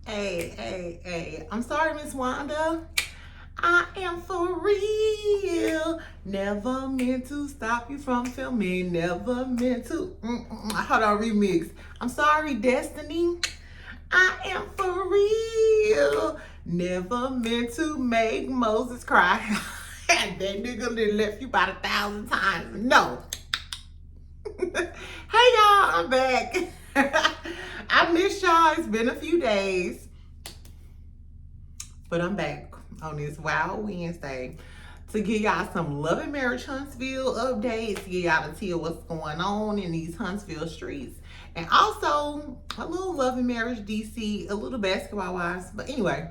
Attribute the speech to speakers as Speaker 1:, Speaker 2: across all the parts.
Speaker 1: Hey. I'm sorry, Miss Wanda. I am for real. Never meant to stop you from filming. Never meant to. Hold on, remix. I'm sorry, Destiny. I am for real. Never meant to make Moses cry. That nigga done left you about 1,000 times. No. Hey y'all, I'm back. I missed y'all. It's been a few days, but I'm back on this Wild Wednesday to give y'all some Love and Marriage Huntsville updates, to give y'all a tell what's going on in these Huntsville streets, and also a little Love and Marriage DC, a little basketball wise. But anyway,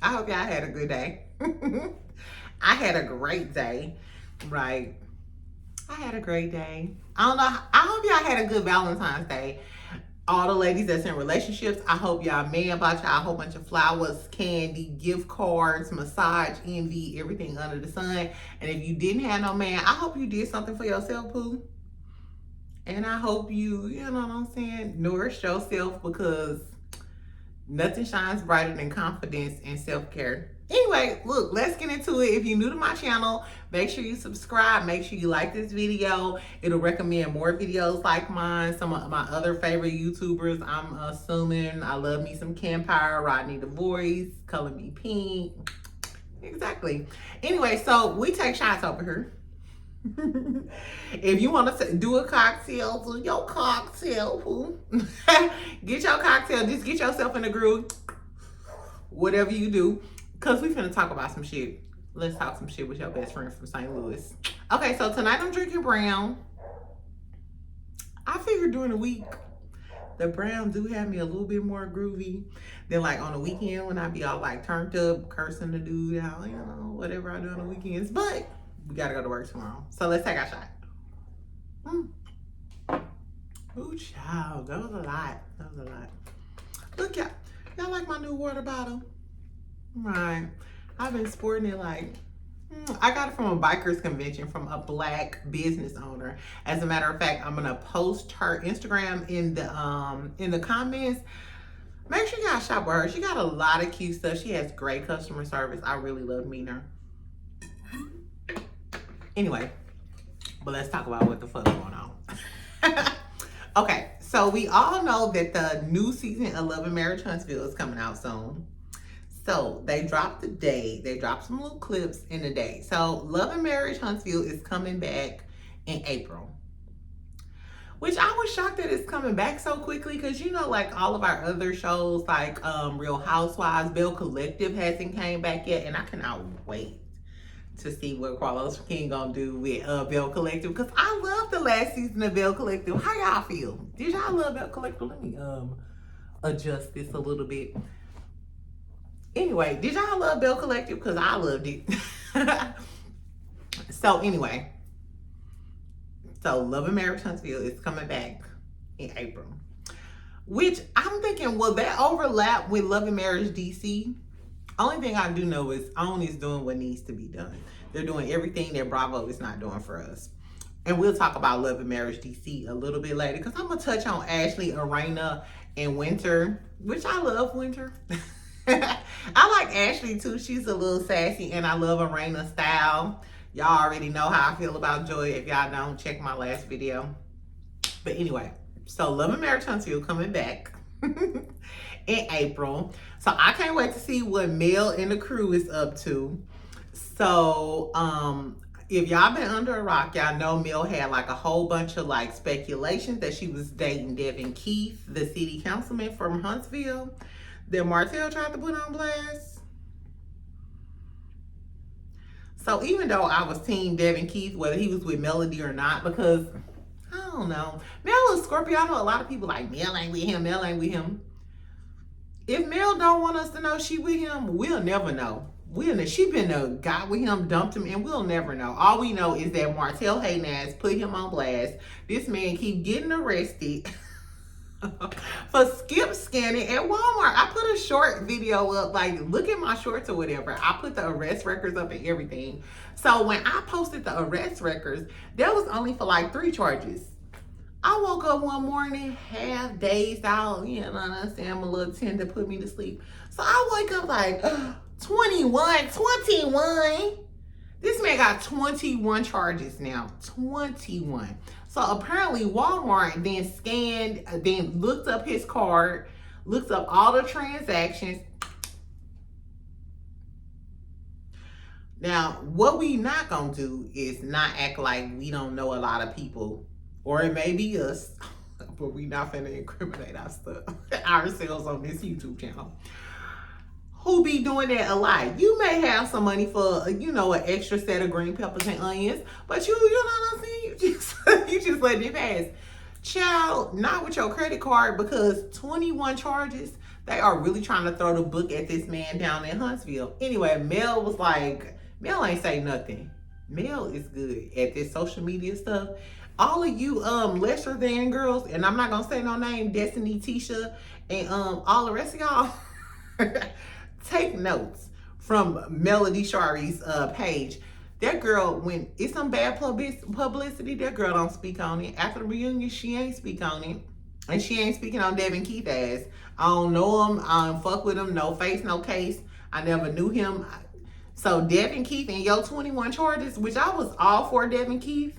Speaker 1: I hope y'all had a good day. I had a great day, right? I had a great day. I don't know. I hope y'all had a good Valentine's Day. All the ladies that's in relationships, I hope y'all man bought y'all a whole bunch of flowers, candy, gift cards, massage, envy, everything under the sun. And if you didn't have no man, I hope you did something for yourself, poo. And I hope you know what I'm saying, nourish yourself, because nothing shines brighter than confidence and self-care. Anyway, look, let's get into it. If you're new to my channel, make sure you subscribe. Make sure you like this video. It'll recommend more videos like mine. Some of my other favorite YouTubers, I'm assuming. I love me some Campire, Rodney the Voice, Color Me Pink. Exactly. Anyway, so we take shots over here. If you want to do a cocktail, do your cocktail. Get your cocktail. Just get yourself in the groove. Whatever you do. Because we finna talk about some shit. Let's talk some shit with your best friend from St. Louis. Okay, so tonight I'm drinking brown. I figured during the week, the brown do have me a little bit more groovy than like on the weekend when I be all like turned up, cursing the dude out, you know, whatever I do on the weekends. But we gotta go to work tomorrow. So let's take our shot. Ooh, child, that was a lot. Look, y'all like my new water bottle? Right. I've been sporting it like, I got it from a bikers convention from a Black business owner. As a matter of fact, I'm gonna post her Instagram in the comments. Make sure you guys shop with her. She got a lot of cute stuff. She has great customer service. I really love meeting her. Anyway, but let's talk about what the fuck's going on. Okay, so we all know that the new season of Love and Marriage Huntsville is coming out soon. So they dropped the day. They dropped some little clips in the day. So Love and Marriage Huntsville is coming back in April. Which I was shocked that it's coming back so quickly, because you know, like all of our other shows, like Real Housewives, Belle Collective hasn't came back yet, and I cannot wait to see what Carlos King gonna do with Belle Collective, because I love the last season of Belle Collective. How y'all feel? Did y'all love Belle Collective? Let me adjust this a little bit. Anyway, did y'all love Belle Collective? Because I loved it. So anyway, so Love and Marriage Huntsville is coming back in April. Which I'm thinking, will that overlap with Love and Marriage DC? Only thing I do know is OWN is doing what needs to be done. They're doing everything that Bravo is not doing for us. And we'll talk about Love and Marriage DC a little bit later, because I'm going to touch on Ashley, Arena, and Winter, which I love Winter. I like Ashley too. She's a little sassy, and I love Arena's style. Y'all already know how I feel about Joy. If y'all don't, check my last video. But anyway, so Love and Marriage Huntsville coming back in April. So I can't wait to see what Mel and the crew is up to. So if y'all been under a rock, y'all know Mel had like a whole bunch of like speculations that she was dating Devin Keith, the city councilman from Huntsville, that Martell tried to put on blast. So even though I was team Devin Keith, whether he was with Melody or not, because I don't know, Mel is Scorpio. I know a lot of people like, Mel ain't with him, Mel ain't with him. If Mel don't want us to know she with him, we'll never know. She been a guy with him, dumped him, and we'll never know. All we know is that Martell hating ass put him on blast. This man keep getting arrested for skip scanning at Walmart. I put a short video up, like, look at my shorts or whatever. I put the arrest records up and everything. So when I posted the arrest records, that was only for like 3 charges. I woke up one morning, half dazed out, you know what I'm saying? My little tender put me to sleep. So I wake up like, 21. This man got 21 charges now, 21. So apparently Walmart then scanned, then looked up his card, looked up all the transactions. Now, what we not gonna do is not act like we don't know a lot of people, or it may be us, but we not finna incriminate ourselves on this YouTube channel, who be doing that a lot. You may have some money for, you know, an extra set of green peppers and onions, but you know what I'm saying? You just letting it pass. Child, not with your credit card, because 21 charges, they are really trying to throw the book at this man down in Huntsville. Anyway, Mel was like, Mel ain't say nothing. Mel is good at this social media stuff. All of you lesser than girls, and I'm not gonna say no name, Destiny, Tisha, and all the rest of y'all, take notes from Melody Shari's page. That girl, when it's some bad publicity, that girl don't speak on it. After the reunion, she ain't speak on it. And she ain't speaking on Devin Keith ass. I don't know him. I don't fuck with him. No face, no case. I never knew him. So Devin Keith and your 21 charges, which I was all for Devin Keith.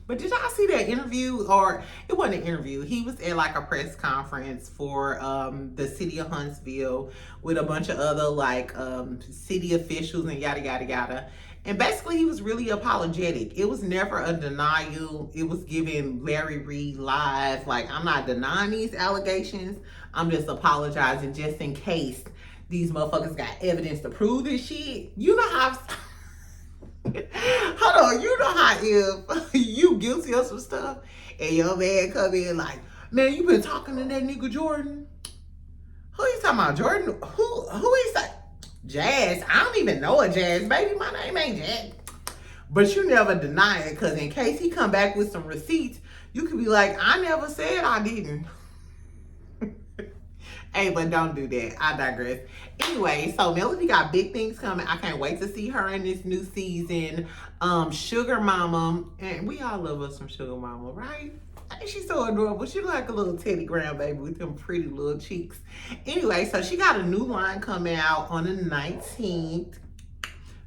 Speaker 1: But did y'all see that interview? Or it wasn't an interview. He was at like a press conference for the city of Huntsville with a bunch of other like city officials and yada, yada, yada. And basically he was really apologetic. It was never a denial. It was giving Larry Reed live. Like, I'm not denying these allegations. I'm just apologizing just in case these motherfuckers got evidence to prove this shit. You know how... Hold on, you know how if you guilty of some stuff and your man come in like, man, you been talking to that nigga Jordan? Who you talking about, Jordan? Who is that? Jazz. I don't even know a Jazz, baby. My name ain't Jazz. But you never deny it, because in case he come back with some receipts, you could be like, I never said I didn't. Hey, but don't do that. I digress. Anyway, so Melody got big things coming. I can't wait to see her in this new season. Sugar Mama, and we all love us some Sugar Mama, right? She's so adorable. She like a little Teddy grandbaby with them pretty little cheeks. Anyway, so she got a new line coming out on the 19th.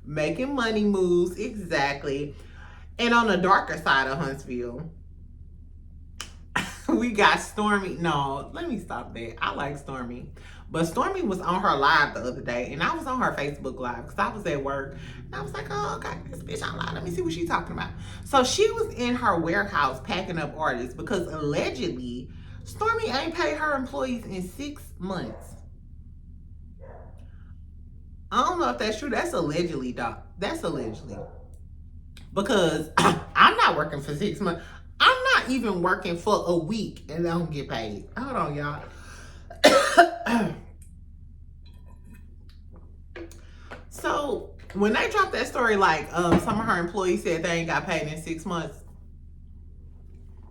Speaker 1: Making money moves, exactly. And on the darker side of Huntsville, we got Stormy. No, let me stop that. I like Stormy. But Stormy was on her live the other day, and I was on her Facebook live because I was at work. And I was like, oh, okay, this bitch on live. Let me see what she's talking about. So she was in her warehouse packing up artists because allegedly Stormy ain't paid her employees in 6 months. I don't know if that's true. That's allegedly, Doc. That's allegedly. Because I'm not working for 6 months. I'm not even working for a week and I don't get paid. Hold on, y'all. So when they dropped that story, like some of her employees said they ain't got paid in 6 months.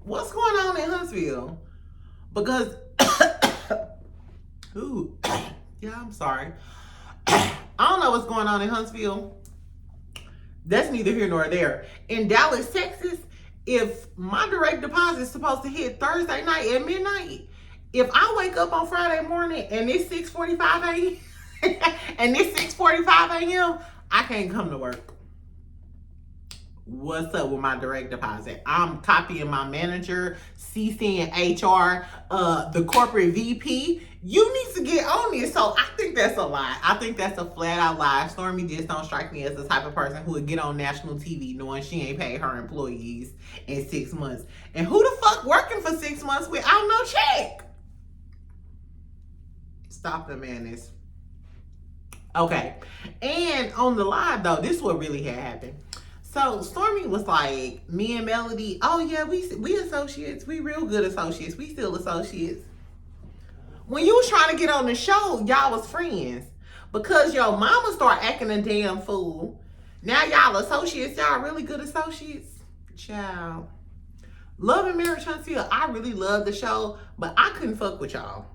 Speaker 1: What's going on in Huntsville? Because, ooh, yeah, I'm sorry. I don't know what's going on in Huntsville. That's neither here nor there. In Dallas, Texas, if my direct deposit is supposed to hit Thursday night at midnight, if I wake up on Friday morning and it's 6:45 a.m. and it's 6:45 a.m., I can't come to work. What's up with my direct deposit? I'm copying my manager, CCing HR, the corporate VP. You need to get on this. So I think that's a lie. I think that's a flat out lie. Stormy just don't strike me as the type of person who would get on national TV knowing she ain't paid her employees in 6 months. And who the fuck working for 6 months without no check? Stop the madness. Okay. And on the live though, this is what really had happened. So Stormy was like, me and Melody, oh yeah, we associates. We real good associates. We still associates. When you was trying to get on the show, y'all was friends. Because your mama start acting a damn fool. Now y'all associates, y'all really good associates. Child. Love and Marriage Huntsville, I really love the show, but I couldn't fuck with y'all.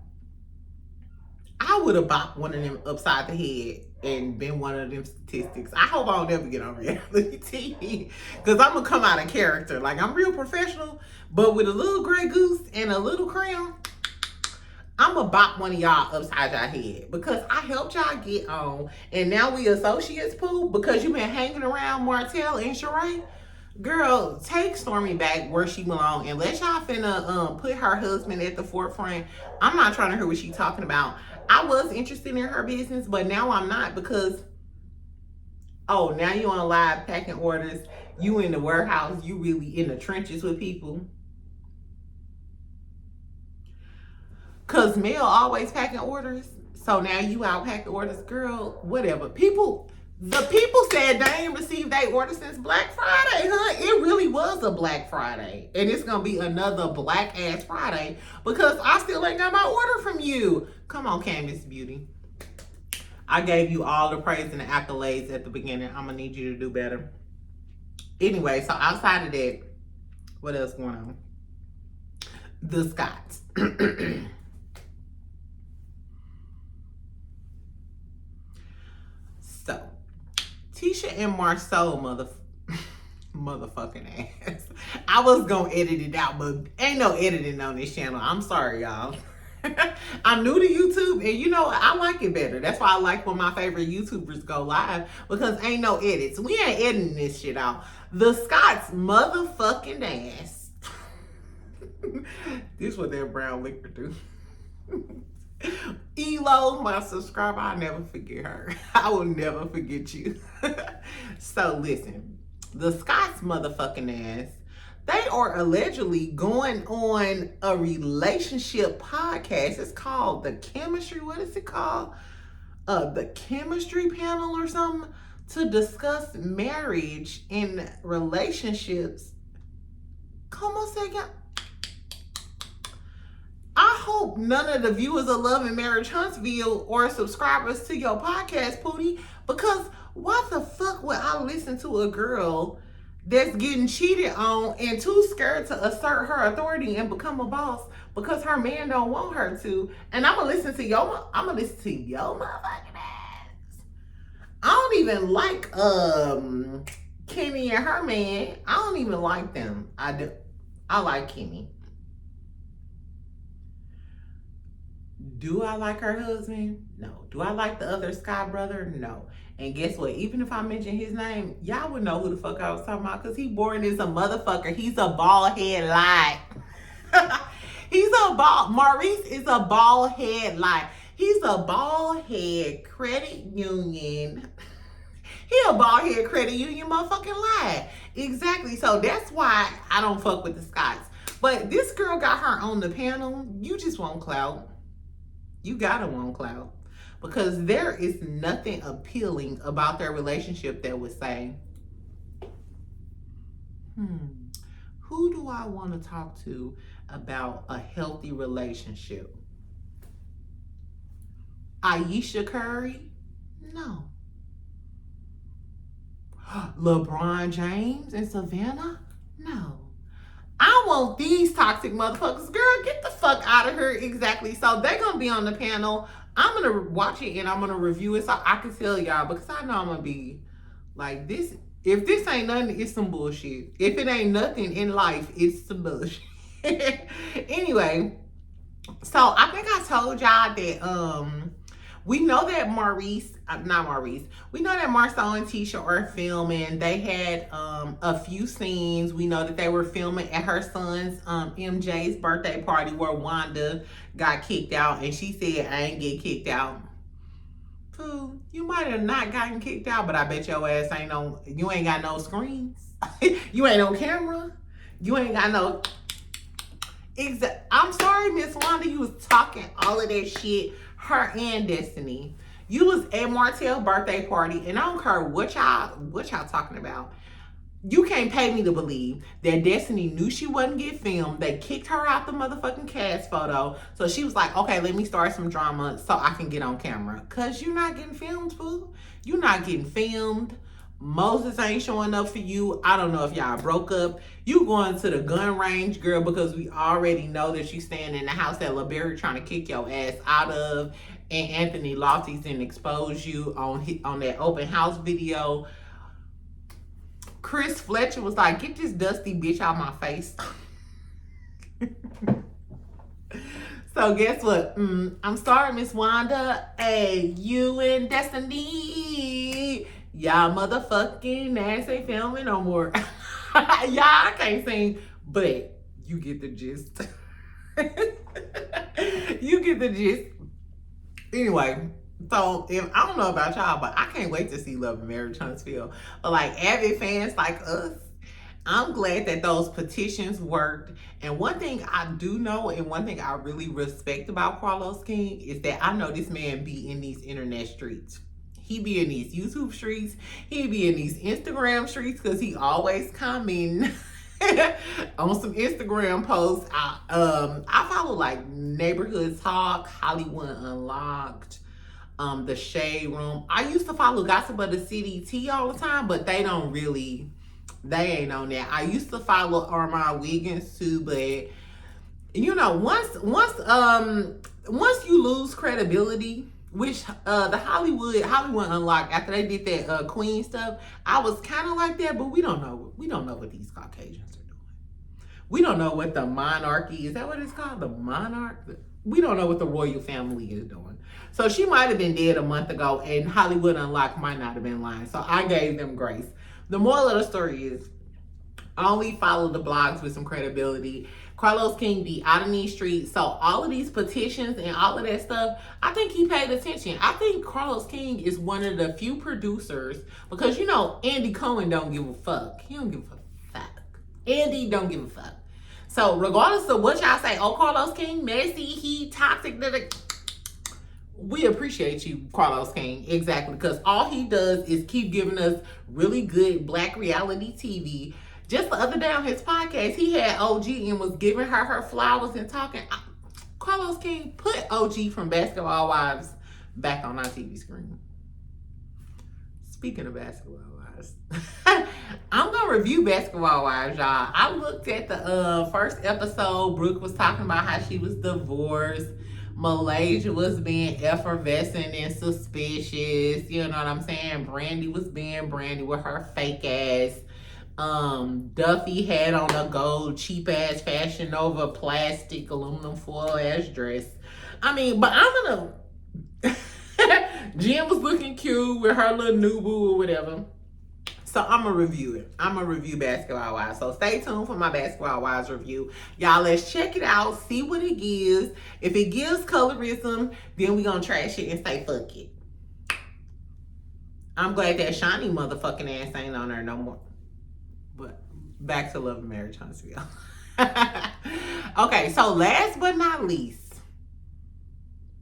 Speaker 1: I would have bopped one of them upside the head and been one of them statistics. I hope I don't ever get on reality TV because I'm going to come out of character. Like, I'm real professional, but with a little gray goose and a little crown, I'm going to bop one of y'all upside your head because I helped y'all get on. And now we associates, Pooh, because you've been hanging around Martell and Sheree. Girl, take Stormy back where she belong and let y'all finna put her husband at the forefront. I'm not trying to hear what she's talking about. I was interested in her business, but now I'm not because, oh, now you on live packing orders. You in the warehouse. You really in the trenches with people. Because Mel always packing orders. So now you out packing orders. Girl, whatever. The people said they ain't received their order since Black Friday, huh? It really was a Black Friday. And it's going to be another Black ass Friday because I still ain't got my order from you. Come on, Canvas Beauty. I gave you all the praise and the accolades at the beginning. I'm going to need you to do better. Anyway, so outside of that, what else going on? The Scots. So, Tisha and Marsau motherfucking ass. I was gonna edit it out, but ain't no editing on this channel. I'm sorry, y'all. I'm new to YouTube, and you know, I like it better. That's why I like when my favorite YouTubers go live, because ain't no edits. We ain't editing this shit out. The Scots motherfucking ass. This what that brown liquor do. Elo, my subscriber, I'll never forget her. I will never forget you. So listen, the Scots motherfucking ass, they are allegedly going on a relationship podcast. It's called The Chemistry. What is it called? The Chemistry Panel or something, to discuss marriage and relationships. Como se llama? I hope none of the viewers of Love and Marriage Huntsville or subscribers to your podcast, Pootie, because why the fuck would I listen to a girl that's getting cheated on and too scared to assert her authority and become a boss because her man don't want her to? And I'm gonna listen to your motherfucking ass. I don't even like Kimmy and her man. I don't even like them. I like Kimmy. Do I like her husband? No. Do I like the other Sky brother? No. And guess what? Even if I mention his name, y'all would know who the fuck I was talking about because he boring as a motherfucker. He's a bald head lie. Maurice is a bald head lie. He's a bald head credit union. He a bald head credit union motherfucking lie. Exactly. So that's why I don't fuck with the Scots. But this girl got her on the panel. You just want clout. You gotta want clout. Because there is nothing appealing about their relationship that would say, who do I want to talk to about a healthy relationship? Ayesha Curry? No. LeBron James and Savannah? No. I want these toxic motherfuckers. Girl, get the fuck out of here. Exactly. So they're going to be on the panel. I'm going to watch it and I'm going to review it so I can tell y'all, because I know I'm going to be like this. If this ain't nothing, it's some bullshit. If it ain't nothing in life, it's some bullshit. Anyway, so I think I told y'all that we know that we know that Marsau and Tisha are filming. They had a few scenes. We know that they were filming at her son's MJ's birthday party where Wanda got kicked out, and she said, I ain't get kicked out. Pooh, you might have not gotten kicked out, but I bet your ass you ain't got no screens. You ain't on camera. You ain't got no... I'm sorry, Miss Wanda, you was talking all of that shit, her and Destiny. You was at Martell's birthday party, and I don't care what y'all talking about. You can't pay me to believe that Destiny knew she wasn't getting filmed. They kicked her out the motherfucking cast photo. So she was like, okay, let me start some drama so I can get on camera. Because you're not getting filmed, fool. You're not getting filmed. Moses ain't showing up for you. I don't know if y'all broke up. You going to the gun range, girl, because we already know that you staying in the house that LaBerry trying to kick your ass out of, and Anthony Lofty's didn't expose you on that open house video. Chris Fletcher was like, get this dusty bitch out my face. So guess what? I'm sorry, Miss Wanda. Hey, you and Destiny. Y'all motherfucking ass ain't filming no more. Y'all, I can't sing, but you get the gist. You get the gist. Anyway, so if I don't know about y'all, but I can't wait to see Love and Marriage Huntsville. But like avid fans like us, I'm glad that those petitions worked. And one thing I do know, and one thing I really respect about Carlos King, is that I know this man be in these internet streets. He be in these YouTube streets. He be in these Instagram streets because he always commenting on some Instagram posts. I follow like Neighborhood Talk, Hollywood Unlocked, The Shade Room. I used to follow Gossip of the City T all the time, but they ain't on that. I used to follow Armand Wiggins too, but you know, once you lose credibility, which the Hollywood Unlocked, after they did that Queen stuff, I was kind of like that, but we don't know what these Caucasians are doing. We don't know what the monarchy, is that what it's called? The monarch? We don't know what the royal family is doing. So she might have been dead a month ago, and Hollywood Unlocked might not have been lying. So I gave them grace. The moral of the story is, only follow the blogs with some credibility. Carlos King be out in these streets. So all of these petitions and all of that stuff, I think he paid attention. I think Carlos King is one of the few producers, because you know Andy Cohen don't give a fuck. He don't give a fuck. Andy don't give a fuck. So regardless of what y'all say, oh, Carlos King, messy, he toxic, we appreciate you, Carlos King. Exactly, because all he does is keep giving us really good black reality TV. Just the other day on his podcast, he had OG and was giving her flowers and talking. Carlos King, put OG from Basketball Wives back on our TV screen. Speaking of Basketball Wives, I'm going to review Basketball Wives, y'all. I looked at the first episode. Brooke was talking about how she was divorced. Malaysia was being effervescent and suspicious. You know what I'm saying? Brandy was being Brandy with her fake ass. Duffy had on a gold cheap ass Fashion Nova plastic aluminum foil ass dress. I mean, but I'm gonna Jen was looking cute with her little new boo or whatever. So I'm gonna review it. I'm gonna review Basketball Wives. So stay tuned for my Basketball Wives review. Y'all, let's check it out, see what it gives. If it gives colorism, then we gonna trash it and say fuck it. I'm glad that shiny motherfucking ass ain't on there no more. But back to Love and Marriage Huntsville. Okay, so last but not least.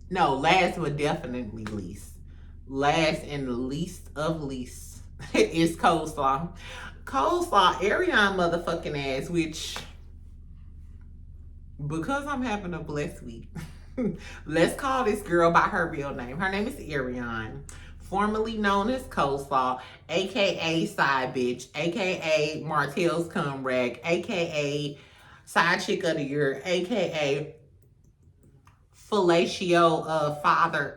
Speaker 1: No, last but definitely least. Last and least of least. It's Coleslaw. Coleslaw, Ariane motherfucking ass, which, because I'm having a blessed week, let's call this girl by her real name. Her name is Ariane, formerly known as Coleslaw, aka Side Bitch, aka Martell's Cum Rag, aka Side Chick of the Year, aka Fellatio Father.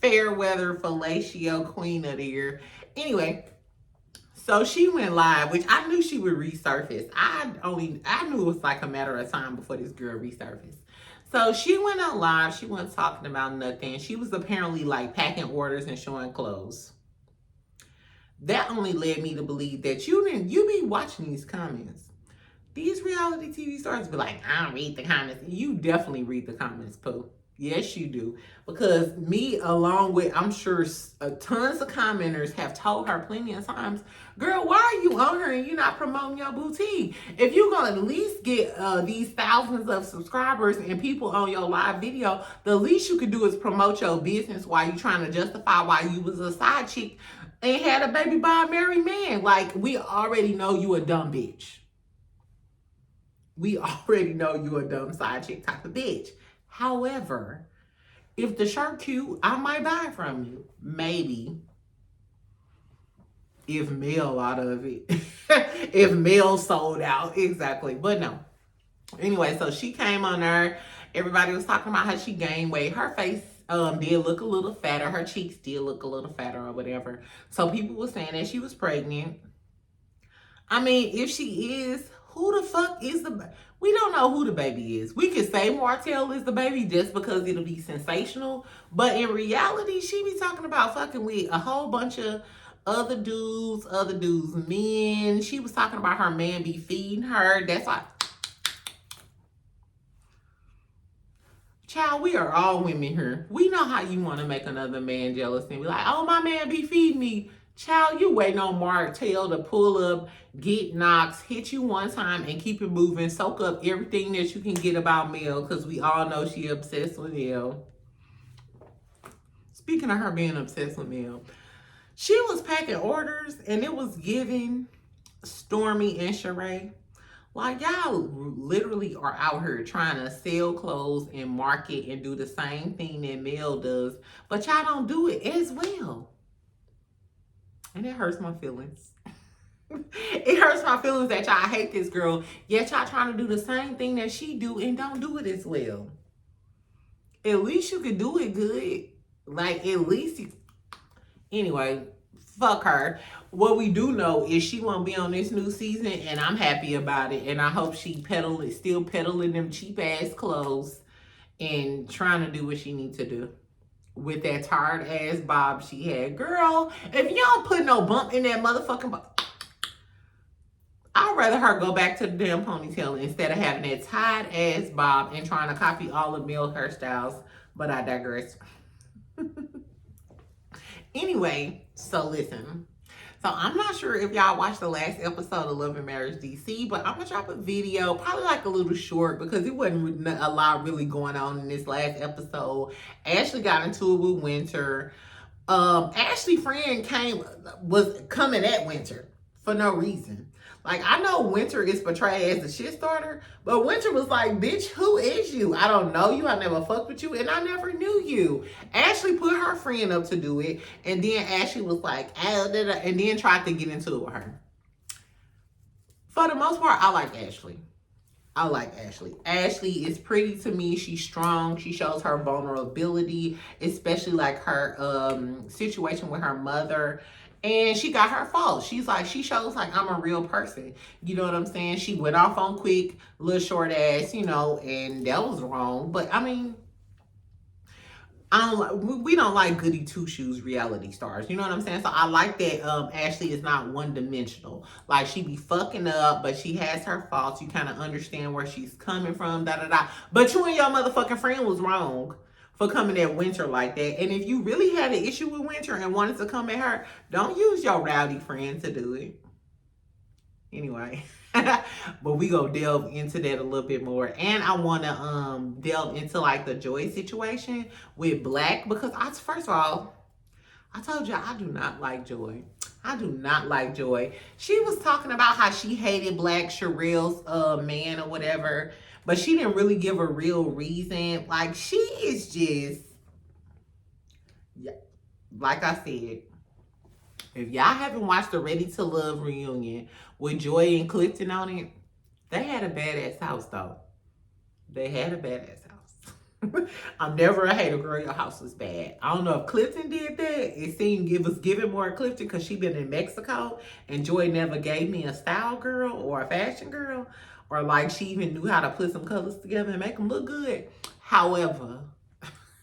Speaker 1: Fairweather Fellatio Queen of the Year. Anyway, so she went live, which I knew she would resurface. I knew it was like a matter of time before this girl resurfaced. So she went on live. She wasn't talking about nothing. She was apparently like packing orders and showing clothes. That only led me to believe that you be watching these comments. These reality TV stars be like, I don't read the comments. You definitely read the comments, Pooh. Yes, you do. Because me, along with, I'm sure, tons of commenters have told her plenty of times, girl, why are you on her and you're not promoting your boutique? If you're going to at least get these thousands of subscribers and people on your live video, the least you could do is promote your business while you're trying to justify why you was a side chick and had a baby by a married man. Like, we already know you a dumb bitch. We already know you a dumb side chick type of bitch. However, If the shirt cute, I might buy it from you. Maybe. If mail out of it. If mail sold out. Exactly. But no. Anyway, so she came on there. Everybody was talking about how she gained weight. Her face did look a little fatter. Her cheeks did look a little fatter or whatever. So people were saying that she was pregnant. I mean, if she is, who the fuck is the... We don't know who the baby is. We could say Martell is the baby just because it'll be sensational. But in reality, she be talking about fucking with a whole bunch of other dudes men. She was talking about her man be feeding her. That's like... Child, we are all women here. We know how you want to make another man jealous and be like, oh, my man be feeding me. Child, you waiting on Martell to pull up, get knocks, hit you one time, and keep it moving. Soak up everything that you can get about Mel, because we all know she obsessed with Mel. Speaking of her being obsessed with Mel, she was packing orders, and it was giving Stormy and Sheree. Like, y'all literally are out here trying to sell clothes and market and do the same thing that Mel does, but y'all don't do it as well. And it hurts my feelings. It hurts my feelings that y'all hate this girl, yet y'all trying to do the same thing that she do and don't do it as well. At least you could do it good. Like, at least you... Anyway, fuck her. What we do know is she won't be on this new season, and I'm happy about it. And I hope she still peddling them cheap ass clothes and trying to do what she needs to do with that tired ass bob she had. Girl, if you don't put no bump in that motherfucking bob, I'd rather her go back to the damn ponytail instead of having that tied ass bob and trying to copy all of Mel hairstyles. But I digress. Anyway, so listen. So I'm not sure if y'all watched the last episode of Love and Marriage DC, but I'm gonna drop a video, probably like a little short, because it wasn't a lot really going on in this last episode. Ashley got into it with Winter. Ashley friend was coming at Winter for no reason. Like, I know Winter is portrayed as the shit starter, but Winter was like, bitch, who is you? I don't know you. I never fucked with you, and I never knew you. Ashley put her friend up to do it, and then Ashley was like, oh, and then tried to get into it with her. For the most part, I like Ashley. I like Ashley. Ashley is pretty to me. She's strong. She shows her vulnerability, especially like her situation with her mother. And she got her faults. She's like, she shows like, I'm a real person. You know what I'm saying? She went off on Quick, little short ass, you know, and that was wrong. But I mean, we don't like goody two shoes reality stars. You know what I'm saying? So I like that Ashley is not one dimensional. Like, she be fucking up, but she has her faults. You kind of understand where she's coming from, But you and your motherfucking friend was wrong for coming at Winter like that. And if you really had an issue with Winter and wanted to come at her, don't use your rowdy friend to do it. Anyway, but we go delve into that a little bit more. And I want to delve into like the Joy situation with Black, because first of all, I told you I do not like Joy. I do not like Joy. She was talking about how she hated Black, Sherelle's man or whatever, but she didn't really give a real reason. Like, she is just, yeah, like I said, if y'all haven't watched the Ready to Love reunion with Joy and Clifton on it, they had a badass house though. They had a badass house. I'm never a hater, girl. Your house was bad. I don't know if Clifton did that. It seemed giving more Clifton because she been in Mexico and Joy never gave me a style girl or a fashion girl, or like she even knew how to put some colors together and make them look good. However,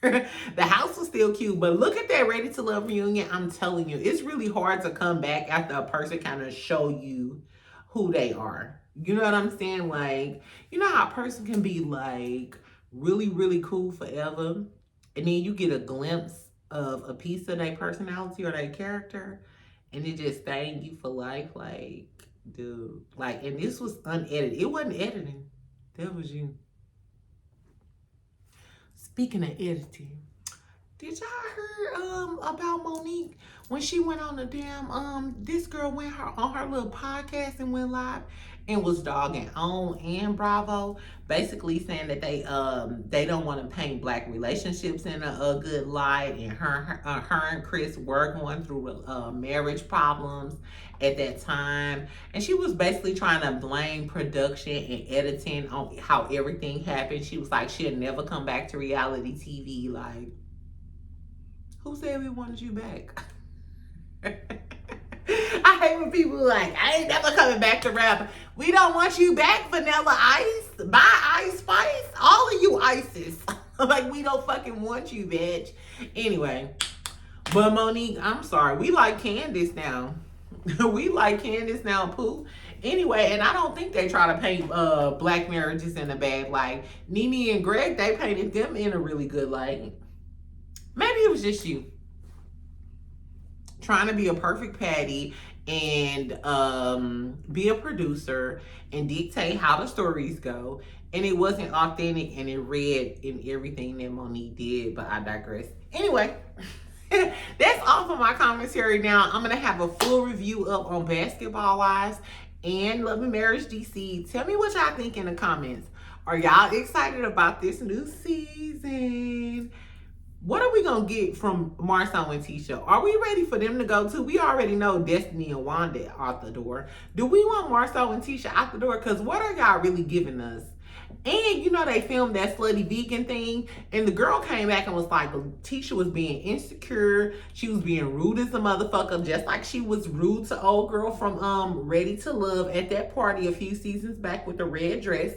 Speaker 1: the house was still cute, but look at that Ready to Love reunion. I'm telling you, it's really hard to come back after a person kind of show you who they are. You know what I'm saying? Like, you know how a person can be like really, really cool forever, and then you get a glimpse of a piece of their personality or their character, and it just stays you for life. Like, dude, like, and this was unedited. It wasn't editing. That was you. Speaking of editing, did y'all hear about Monique when she went on the damn this girl went on her little podcast and went live and was dogging on and Bravo, basically saying that they don't want to paint black relationships in a good light, and her and Chris were going through marriage problems at that time, and she was basically trying to blame production and editing on how everything happened. She was like, she'll never come back to reality TV. Like, who said we wanted you back? I hate when people are like, I ain't never coming back to rap. We don't want you back, Vanilla Ice. Bye, Ice Spice. All of you Ices. Like, we don't fucking want you, bitch. Anyway, but Monique, I'm sorry. We like Candace now. We like Candace now, Pooh. Anyway, and I don't think they try to paint black marriages in a bad light. Nene and Greg, they painted them in a really good light. Maybe it was just you trying to be a perfect Patty and be a producer and dictate how the stories go, and it wasn't authentic, and it read in everything that Monique did. But I digress. Anyway, that's all for my commentary. Now I'm gonna have a full review up on Basketball Wives and Love and Marriage DC. Tell me what y'all think in the comments. Are y'all excited about this new season? What are we going to get from Marsau and Tisha? Are we ready for them to go too? We already know Destiny and Wanda out the door. Do we want Marsau and Tisha out the door? Because what are y'all really giving us? And you know, they filmed that slutty vegan thing, and the girl came back and was like, Tisha was being insecure. She was being rude as a motherfucker, just like she was rude to old girl from Ready to Love at that party a few seasons back with the red dress.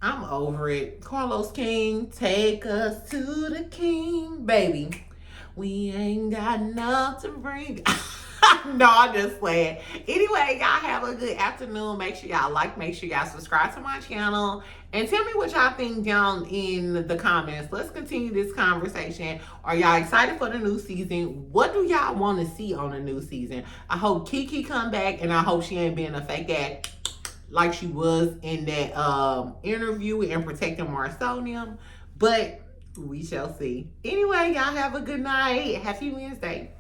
Speaker 1: I'm over it. Carlos King, take us to the king, baby. We ain't got enough to bring. No, I'm just playing. Anyway, y'all have a good afternoon. Make sure y'all like, make sure y'all subscribe to my channel, and tell me what y'all think down in the comments. Let's continue this conversation. Are y'all excited for the new season? What do y'all want to see on the new season? I hope Kiki come back, and I hope she ain't being a fake ass like she was in that interview and protecting Marsau. But we shall see. Anyway, y'all have a good night. Happy Wednesday.